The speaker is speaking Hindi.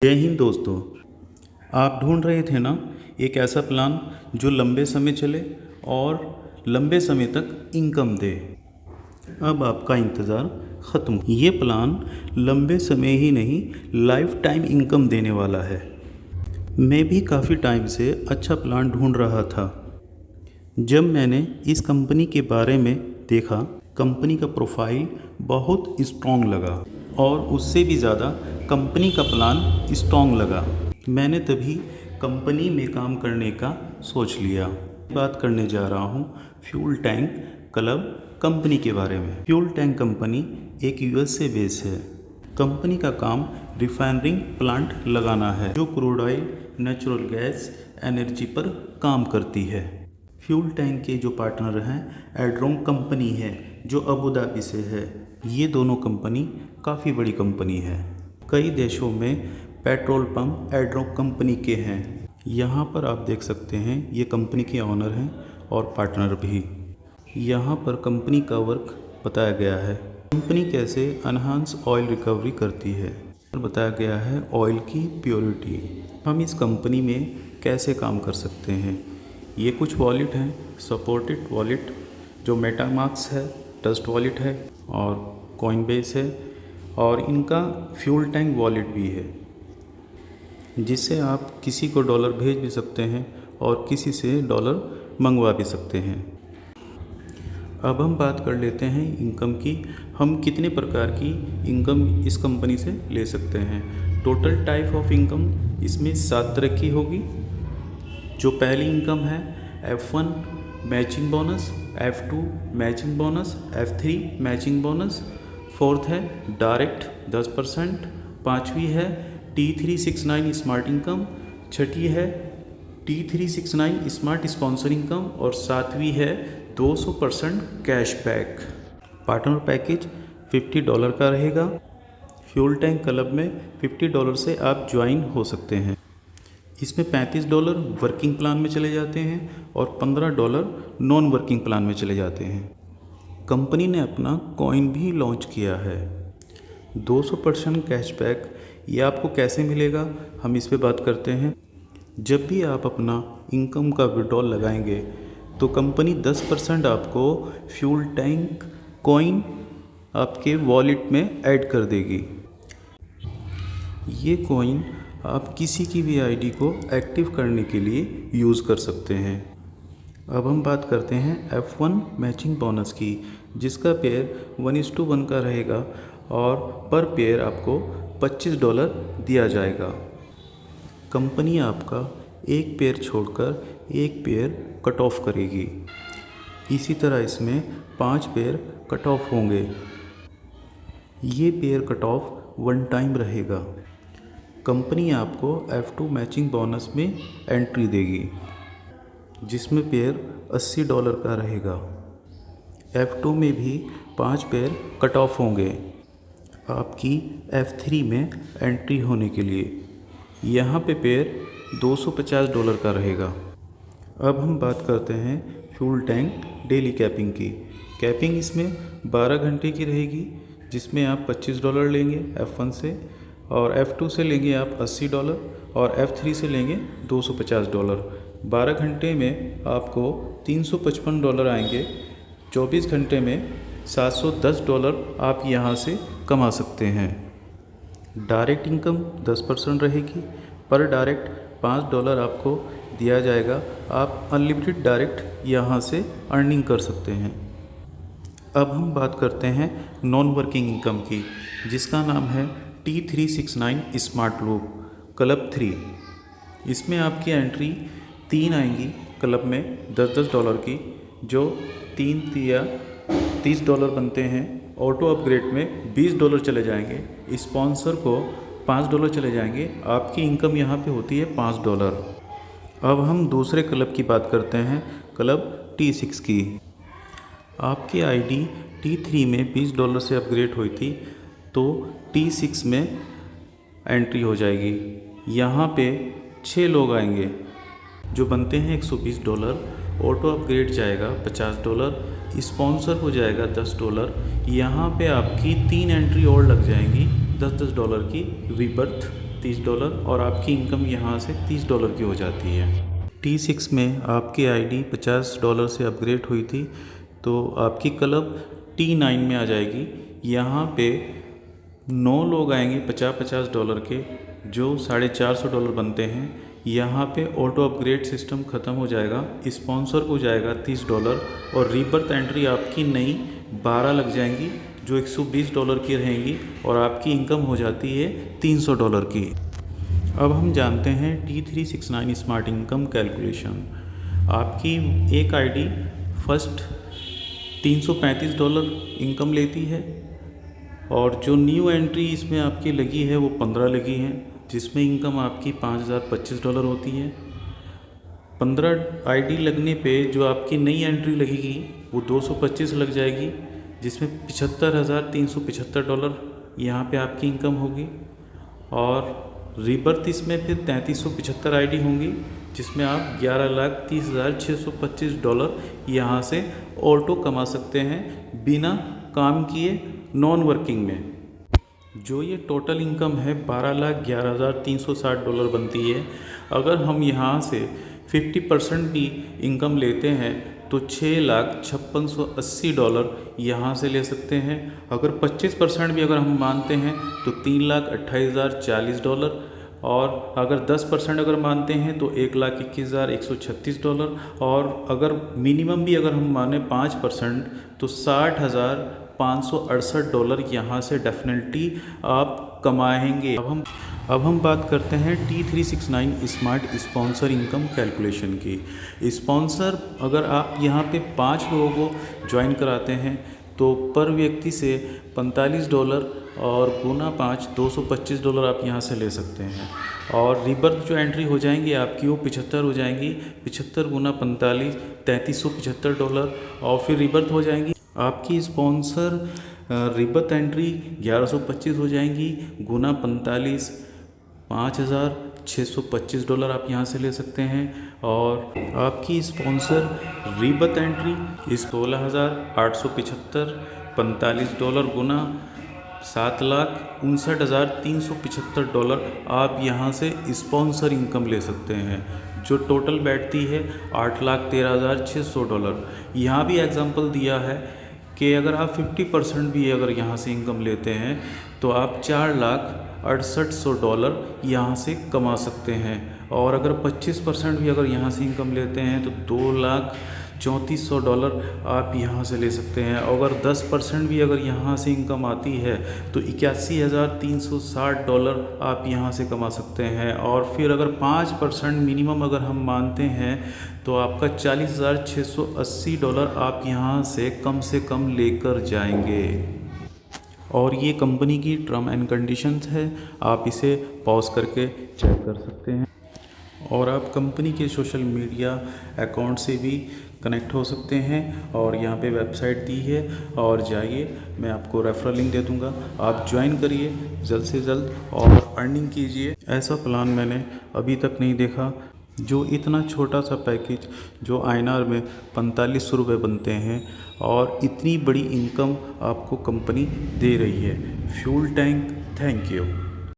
जय हिंद दोस्तों। आप ढूंढ रहे थे ना एक ऐसा प्लान जो लंबे समय चले और लंबे समय तक इनकम दे। अब आपका इंतज़ार ख़त्म। ये प्लान लंबे समय ही नहीं, लाइफ टाइम इनकम देने वाला है। मैं भी काफ़ी टाइम से अच्छा प्लान ढूंढ रहा था। जब मैंने इस कंपनी के बारे में देखा, कंपनी का प्रोफाइल बहुत स्ट्रॉन्ग लगा और उससे भी ज़्यादा कंपनी का प्लान स्ट्रॉन्ग लगा। मैंने तभी कंपनी में काम करने का सोच लिया। बात करने जा रहा हूँ फ्यूल टैंक क्लब कंपनी के बारे में। फ्यूल टैंक कंपनी एक यूएसए बेस है। कंपनी का काम रिफाइनरिंग प्लांट लगाना है जो crude oil, natural gas, energy पर काम करती है। फ्यूल टैंक के जो पार्टनर हैं एड्रोम कंपनी है जो अबू धाबी से है। ये दोनों कंपनी काफ़ी बड़ी कंपनी है। कई देशों में पेट्रोल पंप एड्रोम कंपनी के हैं। यहाँ पर आप देख सकते हैं ये कंपनी के ऑनर हैं और पार्टनर भी। यहाँ पर कंपनी का वर्क बताया गया है। कंपनी कैसे एनहांस ऑयल रिकवरी करती है, बताया गया है ऑयल की प्योरिटी। हम इस कंपनी में कैसे काम कर सकते हैं। ये कुछ वॉलेट हैं, सपोर्टेड वॉलेट जो मेटामास्क है, ट्रस्ट वॉलेट है और कॉइनबेस है, और इनका फ्यूल टैंक वॉलेट भी है जिससे आप किसी को डॉलर भेज भी सकते हैं और किसी से डॉलर मंगवा भी सकते हैं। अब हम बात कर लेते हैं इनकम की। हम कितने प्रकार की इनकम इस कंपनी से ले सकते हैं। टोटल टाइप ऑफ इनकम इसमें 7 तरह की होगी। जो पहली इनकम है F1 matching bonus, F2 matching bonus, F3 matching bonus, fourth है डायरेक्ट 10%, पाँचवीं है T369 स्मार्ट इनकम, छठी है T369 स्मार्ट स्पॉन्सर इनकम और सातवीं है 200% कैशबैक। पार्टनर पैकेज $50 का रहेगा। फ्यूल टैंक क्लब में $50 से आप ज्वाइन हो सकते हैं। इसमें $35 वर्किंग प्लान में चले जाते हैं और $15 नॉन वर्किंग प्लान में चले जाते हैं। कंपनी ने अपना कॉइन भी लॉन्च किया है। 200% कैशबैक ये आपको कैसे मिलेगा, हम इस पे बात करते हैं। जब भी आप अपना इनकम का विड्रॉल लगाएंगे तो कंपनी 10% आपको फ्यूल टैंक कॉइन आपके वॉलेट में ऐड कर देगी। ये कॉइन आप किसी की भी आईडी को एक्टिव करने के लिए यूज़ कर सकते हैं। अब हम बात करते हैं F1 मैचिंग बोनस की, जिसका पेयर 1:1 का रहेगा और पर पेयर आपको $25 दिया जाएगा। कंपनी आपका एक पेयर छोड़कर एक पेयर कट ऑफ करेगी। इसी तरह इसमें 5 पेयर कट ऑफ होंगे। ये pair cut off one time रहेगा। कंपनी आपको F2 मैचिंग बोनस में एंट्री देगी जिसमें पेयर $80 का रहेगा। F2 में भी 5 पेयर कट ऑफ होंगे आपकी F3 में एंट्री होने के लिए। यहाँ पे पेयर $250 का रहेगा। अब हम बात करते हैं फ्यूल टैंक डेली कैपिंग की। कैपिंग इसमें 12 घंटे की रहेगी जिसमें आप $25 लेंगे F1 से, और F2 से लेंगे आप $80 और F3 से लेंगे $250। 12 घंटे में आपको $355 आएंगे। 24 घंटे में $710 आप यहाँ से कमा सकते हैं। डायरेक्ट इनकम 10% रहेगी। पर डायरेक्ट $5 आपको दिया जाएगा। आप अनलिमिटेड डायरेक्ट यहाँ से अर्निंग कर सकते हैं। अब हम बात करते हैं नॉन वर्किंग इनकम की, जिसका नाम है T369 स्मार्ट लूप क्लब 3। इसमें आपकी एंट्री 3 आएंगी क्लब में $10 की, जो 3 या $30 बनते हैं। ऑटो अपग्रेड में $20 चले जाएंगे। स्पॉन्सर को $5 चले जाएंगे। आपकी इनकम यहाँ पे होती है $5। अब हम दूसरे क्लब की बात करते हैं, क्लब T6 की। आपकी आईडी T3 में $20 से अपग्रेड हुई थी तो T6 में एंट्री हो जाएगी। यहाँ पे 6 लोग आएंगे जो बनते हैं $120। ऑटो अपग्रेड जाएगा $50, स्पॉन्सर हो जाएगा $10। यहाँ पे आपकी 3 एंट्री और लग जाएंगी $10 की रीबर्थ $30 और आपकी इनकम यहाँ से $30 की हो जाती है। T6 में आपकी आईडी $50 से अपग्रेड हुई थी, तो आपकी क्लब T9 में आ जाएगी। यहाँ पे 9 लोग आएंगे $50 के, जो $450 बनते हैं। यहाँ पे ऑटो अपग्रेड सिस्टम ख़त्म हो जाएगा, स्पॉन्सर को जाएगा $30 और रीबर्थ एंट्री आपकी नई 12 लग जाएंगी, जो $120 की रहेंगी और आपकी इनकम हो जाती है $300 की। अब हम जानते हैं T369 स्मार्ट इनकम कैलकुलेशन। आपकी एक आईडी फर्स्ट $335 इनकम लेती है और जो न्यू एंट्री इसमें आपकी लगी है वो 15 लगी है, जिसमें इनकम आपकी $5025 होती है। 15 आईडी लगने पे जो आपकी नई एंट्री लगेगी वो 225 लग जाएगी, जिसमें $75,375 यहाँ पे आपकी इनकम होगी। और रीबर्थ इसमें फिर 3375 आईडी होंगी, जिसमें आप $11,30,625 यहाँ से ऑटो कमा सकते हैं बिना काम किए, नॉन वर्किंग में। जो ये टोटल इनकम है $12,11,360 बनती है। अगर हम यहाँ से 50% भी इनकम लेते हैं तो $6,56,80 यहाँ से ले सकते हैं। अगर 25% भी अगर हम मानते हैं तो $3,28,040 और अगर 10% अगर मानते हैं तो $1,21,136 और अगर मिनिमम भी अगर हम माने 5% तो $60,568 यहाँ से डेफिनेटली आप कमाएंगे। अब हम बात करते हैं T369 smart sponsor income calculation की। स्पॉन्सर अगर आप यहाँ पे 5 लोगों को ज्वाइन कराते हैं तो पर व्यक्ति से $45 और गुना 5 $225 आप यहाँ से ले सकते हैं। और रीबर्थ जो एंट्री हो जाएंगी आपकी वो 75 हो जाएंगी, 75 गुना 45 $3375 और फिर रीबर्थ हो जाएंगी आपकी स्पॉन्सर रीबर्थ एंट्री 1125 हो जाएंगी, गुना 45 $5,625 आप यहाँ से ले सकते हैं। और आपकी स्पॉन्सर रीबर्थ एंट्री 16,875 $45 गुना $7,59,375 आप यहाँ से स्पॉन्सर इनकम ले सकते हैं, जो टोटल बैठती है $8,13,600। यहाँ भी एग्जांपल दिया है कि अगर आप 50% भी अगर यहाँ से इनकम लेते हैं तो आप $4,68,000 यहाँ से कमा सकते हैं। और अगर 25% भी अगर यहाँ से इनकम लेते हैं तो $2,34,000 आप यहाँ से ले सकते हैं। अगर 10% भी अगर यहाँ से इनकम आती है तो $81,360 आप यहाँ से कमा सकते हैं। और फिर अगर 5% मिनिमम अगर हम मानते हैं तो आपका $40,680 आप यहाँ से कम लेकर जाएंगे। और ये कंपनी की टर्म एंड कंडीशंस है, आप इसे पॉज करके चेक कर सकते हैं। और आप कंपनी के सोशल मीडिया अकाउंट से भी कनेक्ट हो सकते हैं और यहाँ पे वेबसाइट दी है, और जाइए, मैं आपको रेफरल लिंक दे दूँगा, आप ज्वाइन करिए जल्द से जल्द और अर्निंग कीजिए। ऐसा प्लान मैंने अभी तक नहीं देखा, जो इतना छोटा सा पैकेज जो INR में ₹45 बनते हैं और इतनी बड़ी इनकम आपको कंपनी दे रही है। Fuel tank, thank you.